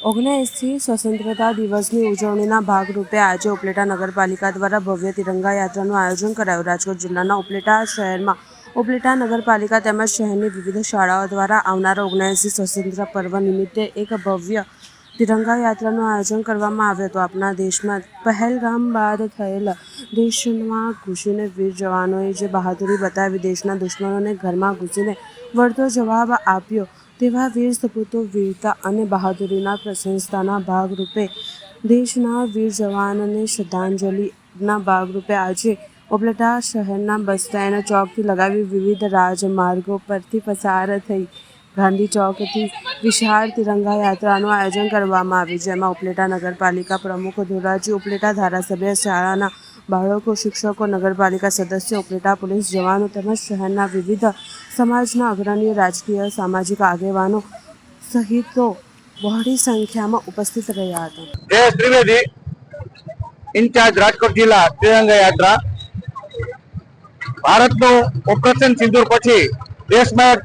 19 સ્વતંત્રતા દિવસની ઉજવણીના ભાગરૂપે આજે ઉપલેટા નગરપાલિકા દ્વારા ભવ્ય તિરંગા યાત્રાનું આયોજન કરાયું. રાજકોટ જિલ્લાના ઉપલેટા શહેરમાં ઉપલેટા નગરપાલિકા તેમજ શહેરની વિવિધ શાળાઓ દ્વારા આવનારા 19 સ્વતંત્રતા પર્વ નિમિત્તે એક ભવ્ય તિરંગા યાત્રાનું આયોજન કરવામાં આવ્યું હતું. આપણા દેશમાં પહેલગામ બાદ થયેલ દેશમાં ઘૂસીને વીર જવાનોએ જે બહાદુરી બતાવી દેશના દુશ્મનોને ઘરમાં ઘૂસીને વળતો જવાબ આપ્યો તેવા વીર સપૂતો વીરતા અને બહાદુરીના પ્રશંસાના ભાગરૂપે દેશના વીર જવાનોને શ્રદ્ધાંજલિના ભાગરૂપે આજે ઉપલેટા શહેરના બસ સ્ટેન્ડ ચોકથી લગાવી વિવિધ રાજમાર્ગો પરથી પસાર થઈ ગાંધી ચોકથી વિશાળ તિરંગા યાત્રાનું આયોજન કરવામાં આવ્યું, જેમાં ઉપલેટા નગરપાલિકા પ્રમુખ ધોરાજી, ઉપલેટા ધારાસભ્ય, શાળાના બાળકો, શિક્ષકો, નગરપાલિકા સદસ્યો, ઉપલેટા પોલીસ જવાનો તેમજ શહેરના વિવિધ સમાજના અગ્રણીઓ, રાજકીય સામાજિક આગેવાનો સહિતો બહોળી સંખ્યામાં ઉપસ્થિત રહ્યા હતા. જયેશ ત્રિવેદી, ઇન્ચાર્જ રાજકોટ જિલ્લા તિરંગા યાત્રા. ભારતનું ઓપરેશન સિંદૂર પછી દેશમાં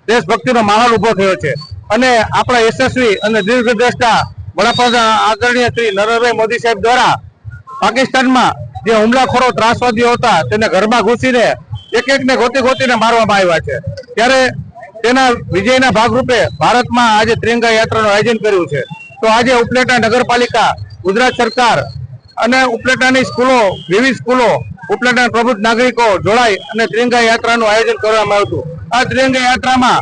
દેશભક્તિનો માહોલ ઉભો થયો છે અને આપણા યશસ્વી અને દીર્ઘદ્રષ્ટા વડાપ્રધાન આદરણીય શ્રી નરેન્દ્રભાઈ મોદી સાહેબ દ્વારા પાકિસ્તાનમાં જે હુમલાખોરો ત્રાસવાદીઓ હતા તેને ઘરમાં ઘૂસીને એક એકને ગોતીને મારવામાં આવ્યા છે. ત્યારે તેના વિજયના ભાગરૂપે ભારતમાં આજે તિરંગા યાત્રાનું આયોજન કર્યું છે. તો આજે ઉપલેટા નગરપાલિકા, ગુજરાત સરકાર અને ઉપલેટાની સ્કૂલો, વિવિધ સ્કૂલો, ઉપલેટાના પ્રબુદ્ધ નાગરિકો જોડાઈ અને તિરંગા યાત્રાનું આયોજન કરવામાં આવ્યું હતું. આ તિરંગા યાત્રામાં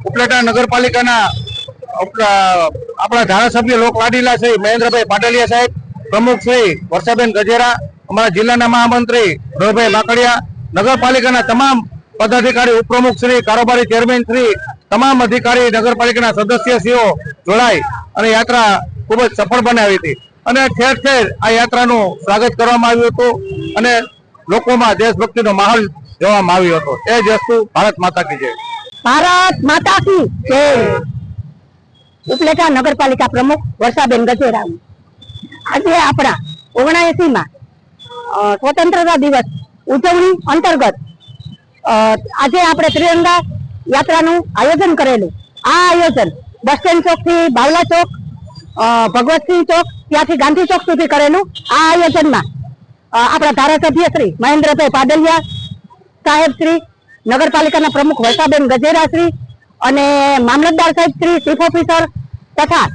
ઉપલેટા નગરપાલિકાના આપણા ધારાસભ્ય લોકલાડીલા શ્રી મહેન્દ્રભાઈ પાટલિયા સાહેબ, પ્રમુખ શ્રી વર્ષાબેન ગજેરા, અમારા જિલ્લાના મહામંત્રી રોહભાઈ માકડિયા, નગરપાલિકાના તમામ પદાધિકારી, ઉપપ્રમુખ શ્રી, કારોબારી ચેરમેન શ્રી, તમામ અધિકારી, નગરપાલિકાના સદસ્યશ્રીઓ જોડાઈ અને યાત્રા ખૂબ જ સફળ બનાવી હતી અને ઠેર ઠેર આ યાત્રાનું સ્વાગત કરવામાં આવ્યું હતું અને લોકોમાં દેશભક્તિનો માહોલ જોવામાં આવ્યો હતો. એ જ વસ્તુ ભારત માતા કી જય. ભારત માતા કી જય. ઉપલેટા નગરપાલિકા પ્રમુખ વર્ષાબેન ગજેરા. આજે આપણા 79માં સ્વતંત્રતા દિવસ ઉજવણી અંતર્ગત આજે આપણે તિરંગા યાત્રાનું આયોજન કરેલું. આ આયોજન બસ સ્ટેન્ડ ચોક થી બાવલા ચોક, ભગવતસિંહ ચોક, ત્યાંથી ગાંધી ચોક સુધી કરેલું. આ આયોજનમાં આપણા ધારાસભ્ય શ્રી મહેન્દ્રભાઈ પાડલિયા સાહેબ શ્રી, નગરપાલિકાના પ્રમુખ વર્ષાબેન ગજેરા શ્રી અને મામલતદાર સાહેબ શ્રી, ચીફ ઓફિસર તથા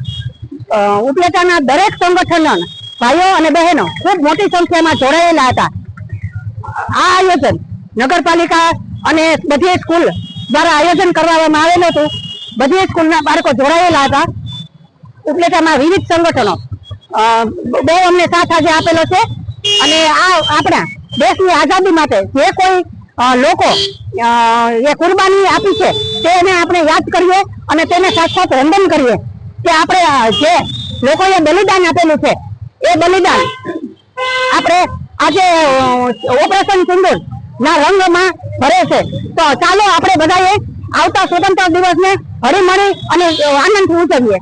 ઉપલેટાના દરેક સંગઠન ભાઈઓ અને બહેનો ખૂબ મોટી સંખ્યામાં જોડાયેલા હતા. આ આયોજન નગરપાલિકા અને બધી સ્કૂલ દ્વારા આયોજન કરવામાં આવેલું હતું. બધી સ્કૂલના બાળકો જોડાયેલા હતા. ઉપલેટામાં વિવિધ સંગઠનો બહુ અમને સાથ આજે આપેલો છે અને આ આપણા દેશની આઝાદી માટે જે કોઈ લોકો એ કુરબાની આપી છે તેને આપણે યાદ કરીએ અને તેને સાક્ષાત વંદન કરીએ કે આપણે જે લોકોએ બલિદાન આપેલું છે એ બલિદાન આપણે આજે ઓપરેશન સિંદૂર ના રંગમાં ભરે છે. તો ચાલો આપણે બધાએ આવતા સ્વતંત્ર દિવસને હળીમળી અને આનંદથી ઉજવીએ.